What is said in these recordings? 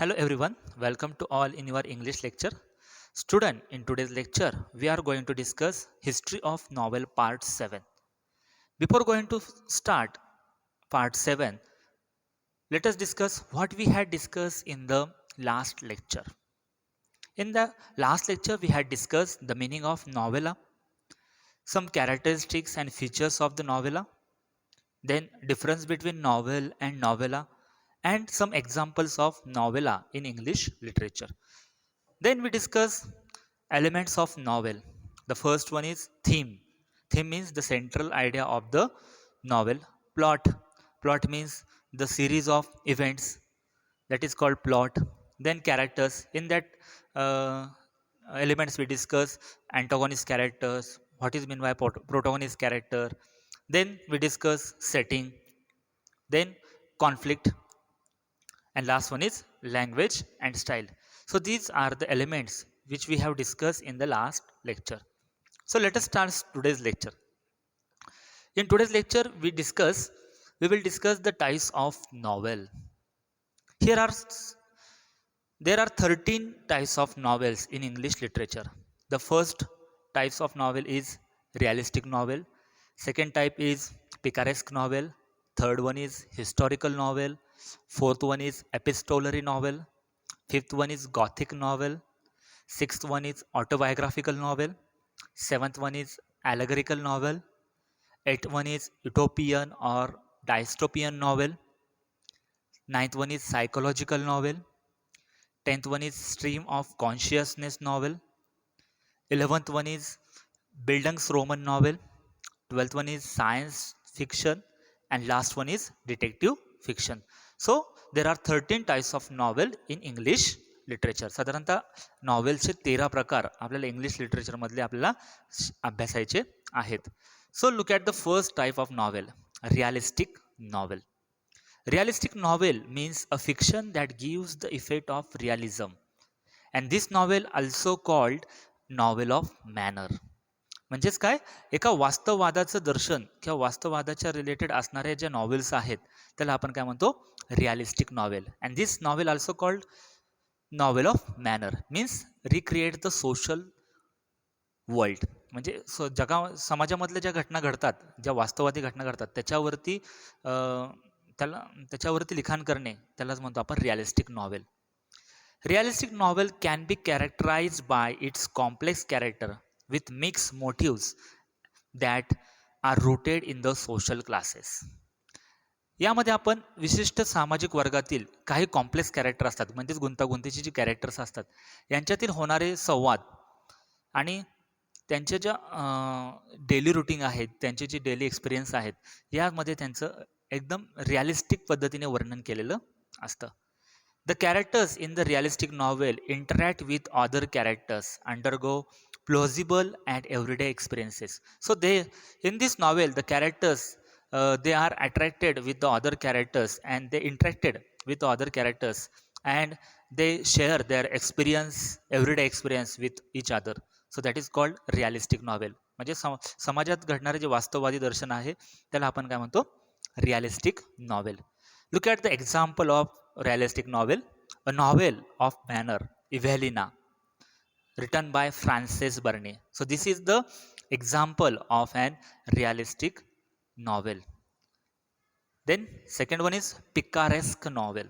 Hello everyone, welcome to all in your English lecture. Student, in today's lecture, we are going to discuss History of Novel Part 7. Before going to start Part 7, let us discuss what we had discussed in the last lecture. In the last lecture, we had discussed the meaning of novella, some characteristics and features of the novella, then difference between novel and novella, and some examples of novella in English literature. Then we discuss elements of novel. The first one is theme. Theme means the central idea of the novel. Plot. Plot means the series of events that is called plot. Then characters. In that elements we discuss antagonist characters. What is meant by protagonist character. Then we discuss setting. Then conflict, and last one is language and style. So these are the elements which we have discussed in the last lecture. So let us start today's lecture. In today's lecture we will discuss the types of novel. Here are there are 13 types of novels in English literature. The first types of novel is realistic novel, second type is picaresque novel, third one is historical novel, fourth one is epistolary novel, fifth one is gothic novel, sixth one is autobiographical novel, seventh one is allegorical novel, eighth one is utopian or dystopian novel, ninth one is psychological novel, 10th one is stream of consciousness novel, 11th one is Bildungsroman novel, 12th one is science fiction, and last one is detective fiction. So there are 13 types of novel in English literature. साधारणतः नॉवेलचे 13 प्रकार आपल्याला English लिटरेचरमधले आपल्याला अभ्यासायचे आहेत. So look at the first type of novel, realistic novel. Realistic novel means a fiction that gives the effect of realism, and this novel also called novel of manner. म्हणजेच काय, एका वास्तववादाचं दर्शन किंवा वास्तववादाच्या related असणाऱ्या ज्या novels आहेत त्याला आपण काय म्हणतो, realistic novel. And this novel also called novel of manner, means recreate the social world. म्हणजे समाजामधल्या ज्या घटना घडतात, ज्या वास्तववादी घटना घडतात त्याच्यावरती लिखाण करणे, त्यालाच म्हणतो आपण realistic novel. Realistic novel can be characterized by its complex character with mixed motives that are rooted in the social classes. यामध्ये आपण विशिष्ट सामाजिक वर्गातील काही कॉम्प्लेक्स कॅरेक्टर असतात, म्हणजेच गुंतागुंतीची जी कॅरेक्टर्स असतात यांच्यातील होणारे संवाद आणि त्यांच्या ज्या डेली रुटीन आहेत, त्यांचे जे डेली एक्सपिरियन्स आहेत, यामध्ये त्यांचं एकदम रिअलिस्टिक पद्धतीने वर्णन केलेलं असतं. The characters in the realistic novel interact with other characters, undergo plausible and everyday experiences. So in this novel, the characters they are attracted with the other characters and they interacted with the other characters and they share their experience, everyday experience with each other. So that is called realistic novel. म्हणजे समाजात घडणारे जे वास्तववादी दर्शन आहे त्याला आपण काय म्हणतो, realistic novel. Look at the example of realistic novel, a novel of manner, Evelina, written by Frances Burney. So this is the example of an realistic novel. Then second one is picaresque novel.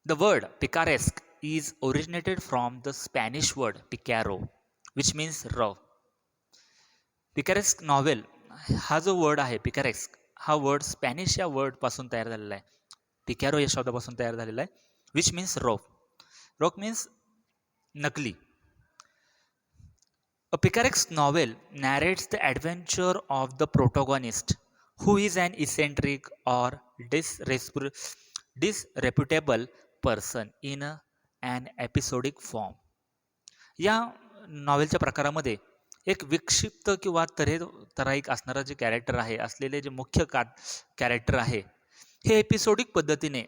The word picaresque is originated from the Spanish word picaro, which means rough. Picaresque novel हा जो word आहे, पिकॅरेस्क हा word Spanish या word पासून तयार झालेला आहे, पिकॅरो या शब्दापासून तयार झालेला आहे, which means rock. Rock means नकली. A picaresque novel narrates the adventure of the protagonist, who is an eccentric or disreputable person in an episodic form. या नॉवेलच्या प्रकारामध्ये एक विक्षिप्त किंवा तऱ्हेतराईक असणारा जे कॅरेक्टर आहे, असलेले जे मुख्य कॅरेक्टर आहे, हे एपिसोडिक पद्धतीने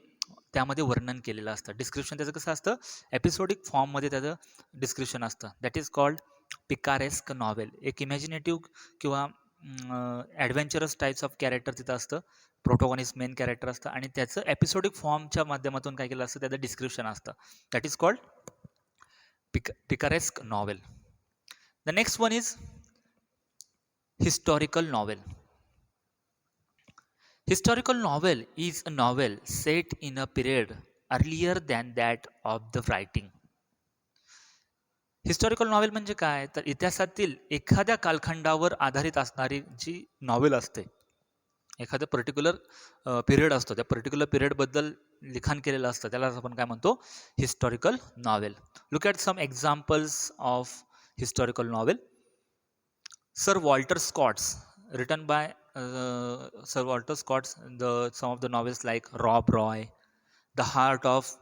त्यामध्ये वर्णन केलेलं असतं. डिस्क्रिप्शन त्याचं कसं असतं, एपिसोडिक फॉर्ममध्ये त्याचं डिस्क्रिप्शन असतं. That is called picaresque novel. एक इमॅजिनेटिव्ह किंवा ॲडव्हेंचरस टाईप्स ऑफ कॅरेक्टर तिथं असतं. प्रोटोगॉनिस्ट मेन कॅरेक्टर असतं आणि त्याचं एपिसोडिक फॉर्मच्या माध्यमातून काय केलं असतं, त्याचं डिस्क्रिप्शन असतं. That is called picaresque novel. The next one is historical novel. Historical novel is a novel set in a period earlier than that of the writing. Historical novel म्हणजे काय, तर इतिहासातील एखाद्या कालखंडावर आधारित असणारी जी नॉवेल असते, एखाद्या पर्टिक्युलर पिरियड असतो, त्या पर्टिक्युलर पिरियडबद्दल लिखाण केलेलं असतं, त्याला आपण काय म्हणतो, historical novel. Look at some examples of historical novel. Sir Walter Scott's, written by Sir Walter Scott's, some of the novels like Rob Roy, The Heart of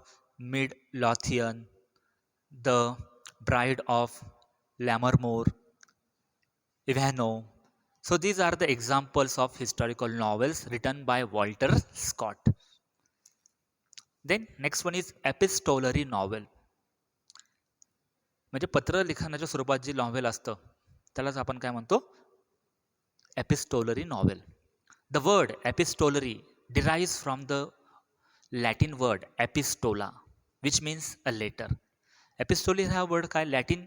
Midlothian, The Bride of Lammermoor, Ivanhoe. So these are the examples of historical novels written by Walter Scott. Then next one is epistolary novel. म्हणजे पत्र लिखाणाच्या स्वरूपात जी novel असतं त्यालाच आपण काय म्हणतो, epistolary novel. The word epistolary derives from the Latin word epistola, which means a letter. Epistolary हा वर्ड काय, लॅटिन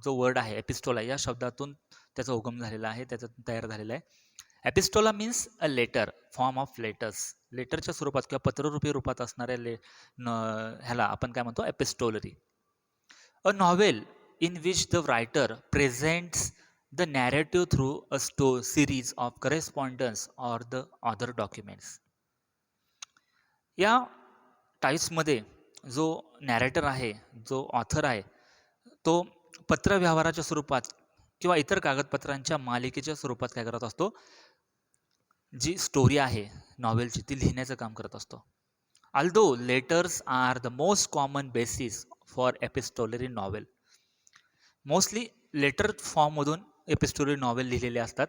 जो वर्ड आहे एपिस्टोला या शब्दातून त्याचा उगम झालेला आहे, त्याच्यातून तयार झालेला आहे. Epistola means a letter, form of letters. लेटरच्या स्वरूपात किंवा पत्ररूपी रूपात असणाऱ्या ह्याला आपण काय म्हणतो, epistolary. A novel in which the writer presents the narrative through a series of correspondence or the other documents. या टाईप्समध्ये जो नॅरेटर आहे, जो ऑथर आहे, तो पत्रव्यवहाराच्या स्वरूपात किंवा इतर कागदपत्रांच्या मालिकेच्या स्वरूपात काय करत असतो, जी स्टोरी आहे नॉवेलची ती लिहिण्याचं काम करत असतो. Although letters are the most common basis for epistolary novel, mostly letter फॉर्ममधून एपिस्टोलरी नॉवेल लिहिलेले असतात.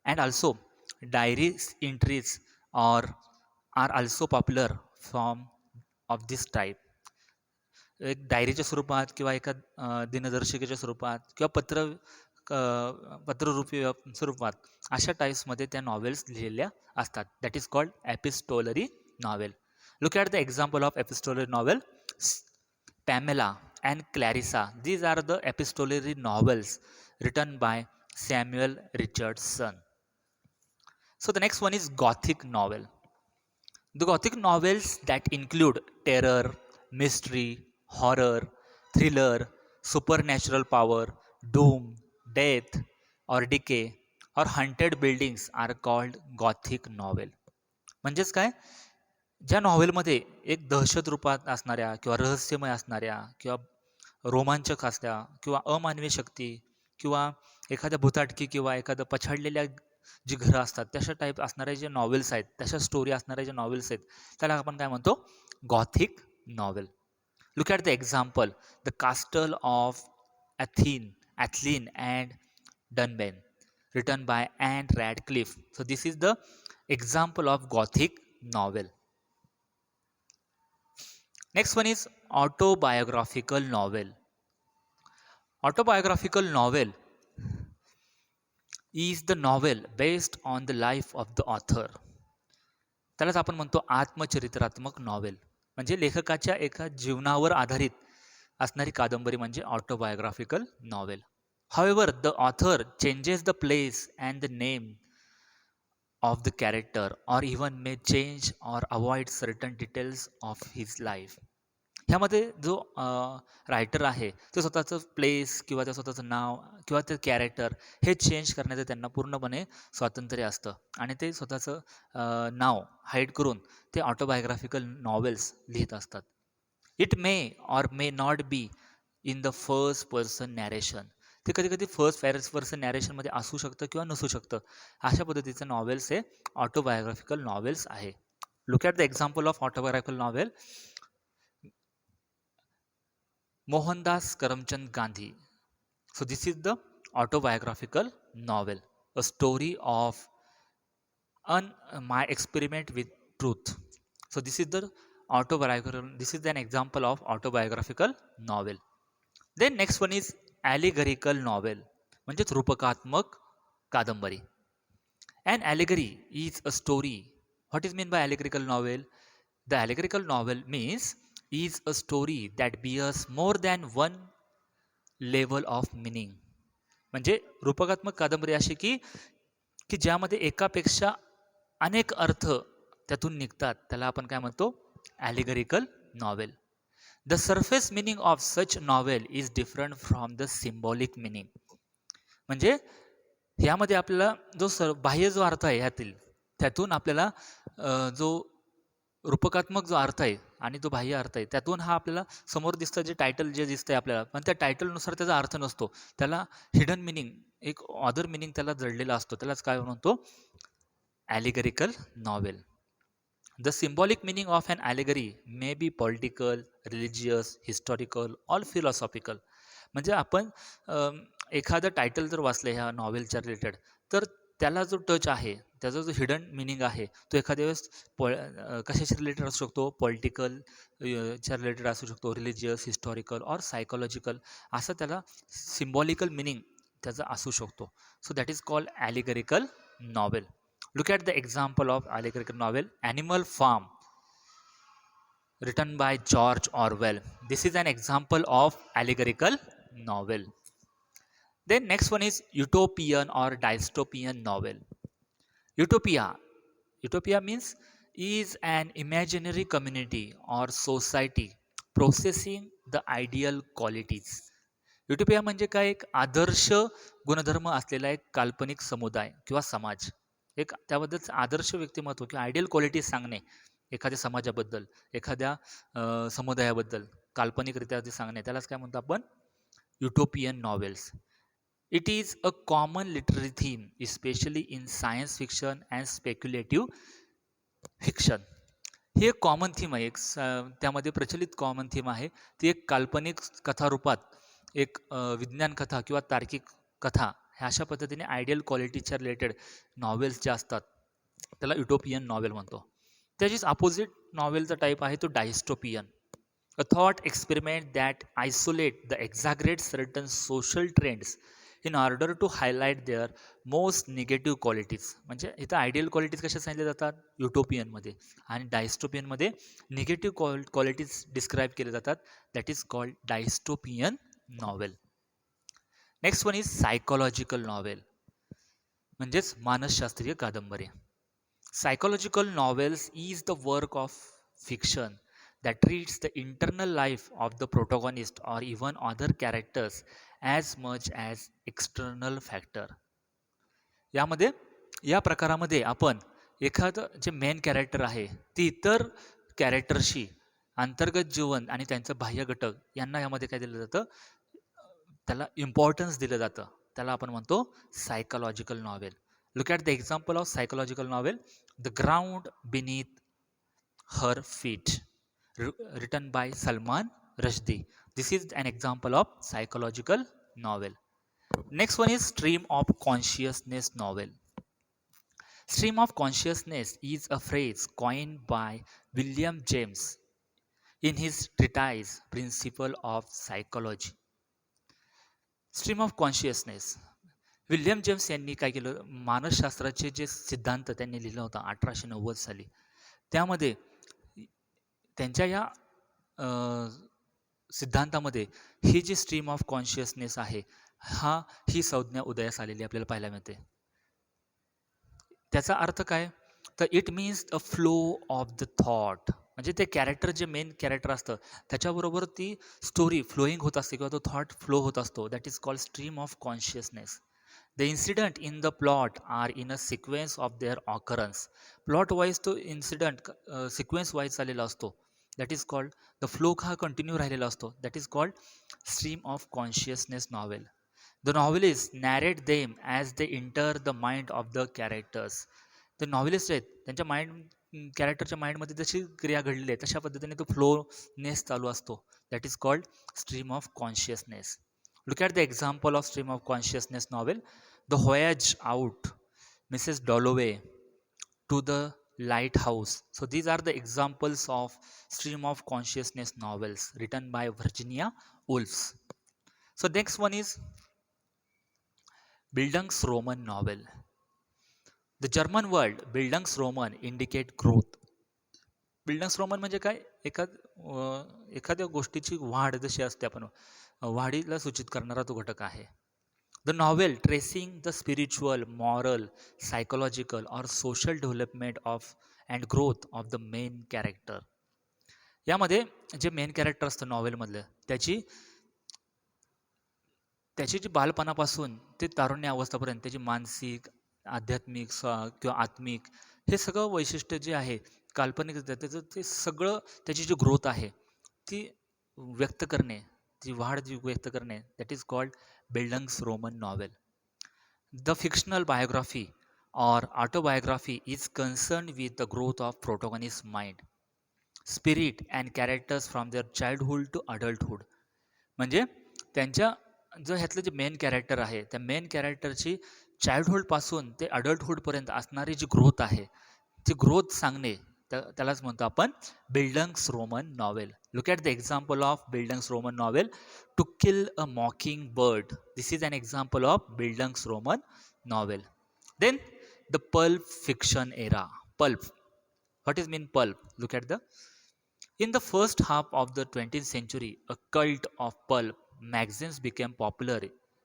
And also diaries entries or are also popular form of this type. एक डायरीच्या स्वरूपात किंवा एका दिनदर्शिकेच्या स्वरूपात किंवा पत्ररूपी स्वरूपात अशा टाईप्समध्ये त्या नॉवेल्स लिहिलेल्या असतात. That is called epistolary novel. Look at the example of epistolary novel. Pamela and Clarissa. These are the epistolary novels written by Samuel Richardson. So the next one is Gothic novel. The Gothic novels that include terror, mystery, horror, thriller, supernatural power, doom, death, or decay, or haunted buildings are called Gothic novel. म्हणजेच काय, ज्या नॉव्हेलमध्ये एक दहशत रूपात असणाऱ्या किंवा रहस्यमय असणाऱ्या किंवा रोमांचक असल्या किंवा अमानवी शक्ती किंवा एखाद्या भुताटकी किंवा एखाद्या पछाडलेल्या जी घरं असतात तशा टाईप असणाऱ्या जे नॉवेल्स आहेत, तशा स्टोरी असणाऱ्या ज्या नॉवेल्स आहेत, त्याला आपण काय म्हणतो, Gothic novel. Look at the example. The castle of Athlin and Dunbayne, written by Ann Radcliffe. So this is the example of Gothic novel. Next one is autobiographical novel. Autobiographical novel is the novel based on the life of the author. त्यालाच आपण म्हणतो आत्मचरित्रात्मक novel. म्हणजे लेखकाच्या एका जीवनावर आधारित असणारी कादंबरी म्हणजे autobiographical novel. However, the author changes the place and the name of the character or even may change or avoid certain details of his life. ह्यामध्ये जो रायटर आहे तो स्वतःचं प्लेस किंवा त्या स्वतःचं नाव किंवा ते कॅरेक्टर हे चेंज करण्याचं त्यांना पूर्णपणे स्वातंत्र्य असतं आणि ते स्वतःचं नाव हाईड करून ते ऑटोबायोग्राफिकल नॉवेल्स लिहित असतात. It may or may not be in the first person narration. ते कधी कधी फर्स्ट पर्सन नॅरेशनमध्ये असू शकतं किंवा नसू शकतं. अशा पद्धतीचे नॉवेल्स हे ऑटोबायोग्राफिकल नॉवेल्स आहे. Look at the example of autobiographical novel. Mohandas Karamchand Gandhi. So this is the autobiographical novel, a story of my experiment with truth. So this is the autobiographical. This is an example of autobiographical novel. Then next one is allegorical novel, म्हणजेच रूपकात्मक कादंबरी. An allegory is a story. What is meant by allegorical novel? The allegorical novel means is a story that bears more than one level of meaning. म्हणजे रूपकात्मक कादंबरी अशी की की ज्यामध्ये एकापेक्षा अनेक अर्थ त्यातून निघतात, त्याला आपण काय म्हणतो? Allegorical novel. The surface meaning of such novel is different from the symbolic meaning. म्हणजे ह्यामध्ये आपल्याला जो बाह्य जो अर्थ आहे ह्यातील, त्यातून आपल्याला जो रूपकात्मक जो अर्थ आहे आणि तो बाह्य अर्थ आहे, त्यातून हा आपल्याला समोर दिसतं जे टायटल जे दिसतंय आपल्याला, पण त्या टायटलनुसार त्याचा अर्थ नसतो. त्याला हिडन मिनिंग, एक ऑदर मिनिंग त्याला जडलेला असतो. त्यालाच काय म्हणतो? Allegorical novel. The symbolic meaning of an allegory may be political, religious, historical or philosophical. म्हणजे आपण एखादं टायटल जर वाचलं ह्या नॉवेलच्या रिलेटेड, तर त्याला जो टच आहे, त्याचा जो हिडन मिनिंग आहे, तो एखाद्या वेळेस कशाशी रिलेटेड असू शकतो? पॉलिटिकल च्या रिलेटेड असू शकतो, रिलिजियस, हिस्टॉरिकल और सायकोलॉजिकल, असं त्याला सिम्बॉलिकल मिनिंग त्याचा असू शकतो. So that is called allegorical novel. Look at the example of allegorical novel Animal Farm, written by George Orwell. This is an example of allegorical novel. Then next one is utopian or dystopian novel. Utopia. Utopia means is an imaginary community or society processing the ideal qualities. Utopia म्हणजे काय? एक आदर्श गुणधर्म असलेला एक काल्पनिक समुदाय किंवा समाज. एक त्याबद्दलच आदर्श व्यक्तिमत्व किंवा आयडियल क्वालिटीज सांगणे एखाद्या समाजाबद्दल, एखाद्या समुदायाबद्दल काल्पनिकरित्या ते सांगणे, त्यालाच काय म्हणतो आपण? Utopian novels. It is a common literary theme especially in science fiction and speculative fiction. ही एक कॉमन थीम आहे, एक त्यामध्ये प्रचलित कॉमन थीम आहे. ती एक काल्पनिक कथारूपात एक विज्ञान कथा किंवा तार्किक कथा ह्या अशा पद्धतीने आयडियल क्वालिटीच्या रिलेटेड नॉवेल्स जे असतात त्याला युटोपियन नॉवेल म्हणतो. त्याचीच अपोजिट नॉवेलचा टाईप आहे तो dystopian. A thought experiment that isolate the exaggerate certain social trends in order to highlight their most negative qualities. म्हणजे इथं आयडियल क्वालिटीज कशा सांगितल्या जातात? युटोपियनमध्ये. आणि डायस्टोपियनमध्ये निगेटिव्ह क्वालिटीज डिस्क्राईब केले जातात. That is called dystopian novel. Next one is psychological novel, म्हणजेच मानसशास्त्रीय कादंबरी. Psychological novels is the work of fiction that treats the internal life of the protagonist or even other characters as much as external factor. यामध्ये या प्रकारामध्ये आपण एखादं जे main character आहे ती इतर कॅरेक्टरशी अंतर्गत जीवन आणि त्यांचं बाह्य घटक यांना यामध्ये काय दिलं जातं? त्याला इम्पॉर्टन्स दिलं जातं. त्याला आपण म्हणतो psychological novel. Look at the example of psychological novel the ground beneath her feet, written by Salman Rushdie. This is an example of psychological novel. Next one is stream of consciousness novel. Stream of consciousness is a phrase coined by William James in his treatise Principle of Psychology. Stream of consciousness. William James यांनी काय केलं? मानसशास्त्राचे जे सिद्धांत त्यांनी लिहिला होता 1890 साली, त्यामध्ये त्यांच्या या सिद्धांतामध्ये ही जी स्ट्रीम ऑफ कॉन्शियसनेस आहे ही संज्ञा उदयास आलेली आपल्याला पाहायला मिळते. त्याचा अर्थ काय? तर it means a flow of the thought. म्हणजे ते कॅरेक्टर जे मेन कॅरेक्टर असतं त्याच्याबरोबर ती स्टोरी फ्लोईंग होत असते किंवा तो थॉट फ्लो होत असतो. That is called stream of consciousness. The incident in the plot are in a sequence of their occurrence. Plot wise तो इन्सिडंट सिक्वेन्स वाईज चाललेला असतो. That is called the flow हा कंटिन्यू राहिलेला असतो. That is called stream of consciousness novel. The novelist narrate them as they enter the mind of the characters. ते novelist आहेत, त्यांच्या कॅरेक्टरच्या माइंडमध्ये जशी क्रिया घडलेली आहे तशा पद्धतीने तो फ्लोनेस चालू असतो. That is called stream of consciousness. Look at the example of stream of consciousness novel the voyage out, Mrs Dalloway, to the lighthouse. So these are the examples of stream of consciousness novels written by Virginia Woolf. So next one is Bildungsroman novel. The German word bildungsroman indicate growth. Bildungsroman म्हणजे काय? एखाद्या गोष्टीची वाढ जशी असते, आपण वाढीला सूचित करणारा तो घटक आहे. The novel tracing the spiritual, moral, psychological or social development of and growth of the main character. यामध्ये जे मेन कॅरेक्टर असतं नॉवेलमधलं, त्याची त्याची जी बालपणापासून ते तारुण्य अवस्थापर्यंत त्याची मानसिक, आध्यात्मिक किंवा आत्मिक, हे सगळं वैशिष्ट्य जे आहे काल्पनिक, त्याचं ते सगळं, त्याची जी ग्रोथ आहे ती व्यक्त करणे, ती वाढ जी व्यक्त करणे, that is called Bildungs Roman novel. The fictional biography or autobiography is concerned with the growth of protagonist's mind, spirit and characters from their childhood to adulthood. म्हणजे त्यांच्या जो ह्यातलं जे मेन कॅरेक्टर आहे, त्या मेन कॅरेक्टरची चाइल्डहुड पासून ते adulthood पर्यंत असणारी जी ग्रोथ आहे, ती ग्रोथ सांगणे, त्यालाच म्हणतो आपण Bildungsroman novel. Look at the example of Bildungsroman novel. To kill a mockingbird, this is an example of Bildungsroman novel. Then the pulp fiction era. Pulp. What is mean pulp? Look at the. In the first half of the 20th century, a cult of pulp magazines became popular,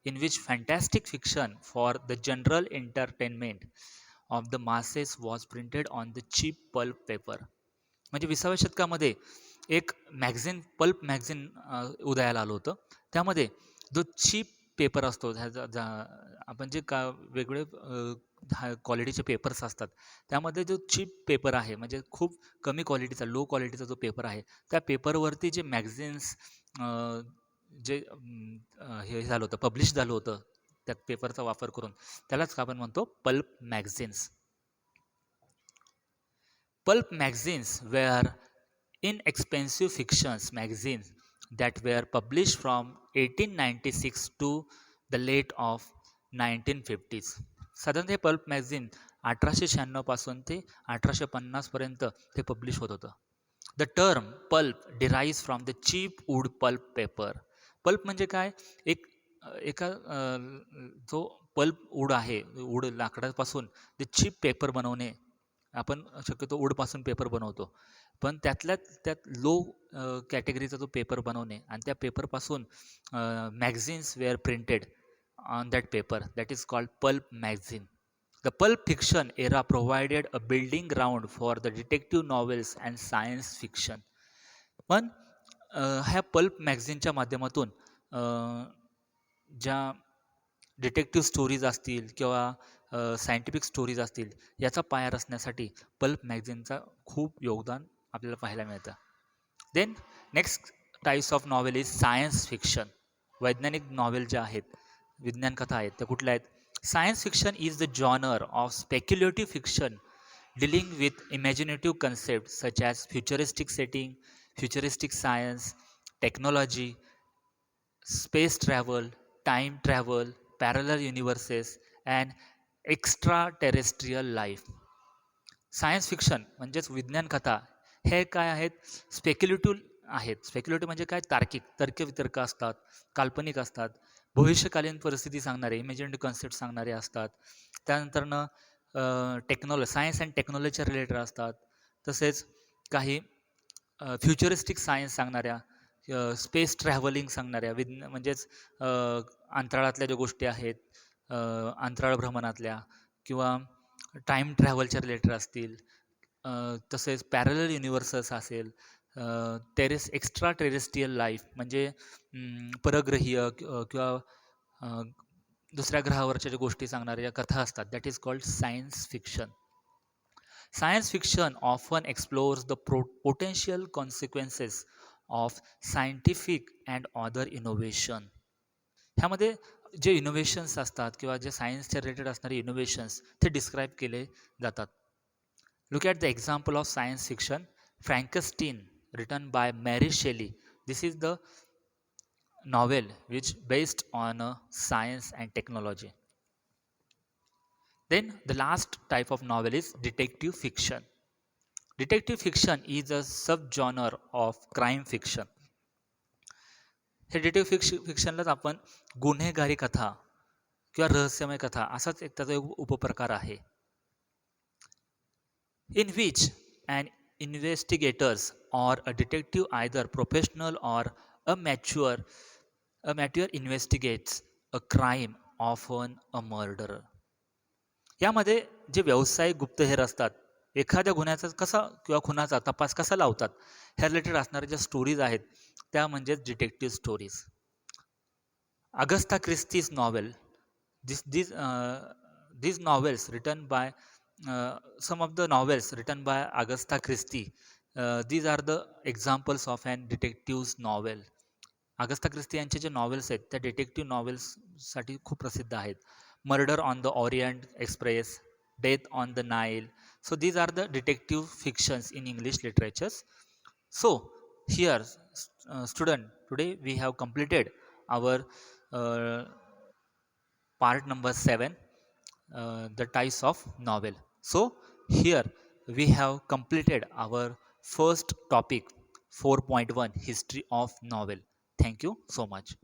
in which fantastic fiction for the general entertainment of the masses was printed on the cheap pulp paper. म्हणजे 20व्या शतकामध्ये एक magazine, pulp magazine उदयाला आलं होतं. त्यामध्ये जो chip paper असतो, आपण जे वेगवेगळे क्वालिटीचे पेपर्स असतात, त्यामध्ये जो चीप पेपर आहे, म्हणजे खूप कमी क्वालिटीचा, लो क्वालिटीचा जो पेपर आहे, त्या पेपरवरती जे मॅगझिन्स जे हे झालं होतं, पब्लिश झालं होतं, त्या पेपरचा वापर करून, त्यालाच आपण म्हणतो pulp magazines. Pulp magazines were inexpensive fictions magazines that were published from 1896 to the late of 1950s. साधारणतः हे पल्प मॅगझिन 1896 पासून ते 1850 पर्यंत ते पब्लिश होत होतं. The term pulp derive from the cheap wood pulp paper. Pulp म्हणजे काय? एका जो पल्प वूड आहे, वूड लाकडापासून ते चीप पेपर बनवणे. आपण शक्यतो वूडपासून पेपर बनवतो, पण त्यात लो कॅटेगरीचा जो पेपर बनवणे, आणि त्या पेपरपासून magazines were printed on that paper, that is called pulp magazine. The pulp fiction era provided a building ground for the detective novels and science fiction. पण ह्या पल्प मॅगझिनच्या माध्यमातून ज्या डिटेक्टिव्ह स्टोरीज असतील किंवा सायंटिफिक स्टोरीज असतील, याचा पाया रचण्यासाठी pulp मॅगझिनचा खूप योगदान आपल्याला पाहायला मिळतं. Then next types of novel is science fiction. वैज्ञानिक नॉवेल ज्या आहेत, विज्ञान कथा आहेत, त्या कुठल्या आहेत? Science fiction is the genre of speculative fiction dealing with imaginative concepts such as futuristic setting, futuristic science, technology, space travel, time travel, parallel universes and extraterrestrial life. Science fiction म्हणजेच विज्ञान कथा, हे काय आहेत? स्पेक्युलेटिव्ह आहेत. Speculative म्हणजे काय? तार्किक, तर्कवितर्क असतात, काल्पनिक असतात, भविष्यकालीन परिस्थिती सांगणारे, इमॅजिनेटिव्ह कन्सेप्ट सांगणारे असतात. त्यानंतरनं सायन्स अँड टेक्नॉलॉजीच्या रिलेटेड असतात. तसेच काही फ्युचरिस्टिक सायन्स सांगणाऱ्या, स्पेस ट्रॅव्हलिंग सांगणाऱ्या, म्हणजेच अंतराळातल्या ज्या गोष्टी आहेत, अंतराळ भ्रमणातल्या, किंवा टाईम ट्रॅव्हलच्या रिलेटेड असतील. तसेच पॅरलल युनिव्हर्सेस असेल, एक्स्ट्रा टेरेस्ट्रियल लाईफ म्हणजे परग्रहीय किंवा दुसऱ्या ग्रहावरच्या ज्या गोष्टी सांगणाऱ्या कथा असतात, that is called science fiction. Science fiction often explores the potential consequences of scientific and other innovation. ह्यामध्ये जे इनोव्हेशन्स असतात किंवा जे सायन्सच्या रिलेटेड असणारे इनोव्हेशन्स, ते डिस्क्राईब केले जातात. Look at the example of science fiction. Frankenstein written by Mary Shelley. This is the novel which based on science and technology. Then the last type of novel is detective fiction. Detective fiction is a subgenre of crime fiction. हे detective फिक्शनलाच आपण गुन्हेगारी कथा किंवा रहस्यमय कथा असाच एक त्याचा उपप्रकार आहे. in which an investigators or a detective, either professional or a mature a mature, investigates a crime, often a murder. यामध्ये जे व्यावसायिक गुप्तहेर असतात, एखाद्या गुन्ह्याचा कसा किंवा खुनाचा तपास कसा लावतात, ह्या रिलेटेड असणाऱ्या ज्या स्टोरीज आहेत, त्या म्हणजेच detective stories. Agatha Christie's novel, these novels written by some of the novels written by Agatha Christie. These are the examples of an detective's novel. Agatha Christie यांचे जे नॉवेल्स आहेत त्या डिटेक्टिव्ह नॉवेल्ससाठी खूप प्रसिद्ध आहेत. Murder on the Orient Express, death on the Nile. So these are the detective fictions in English literatures. So here, student, today we have completed our uh, part number 7, the types of novel. So here we have completed our first topic, 4.1, history of novel. Thank you so much.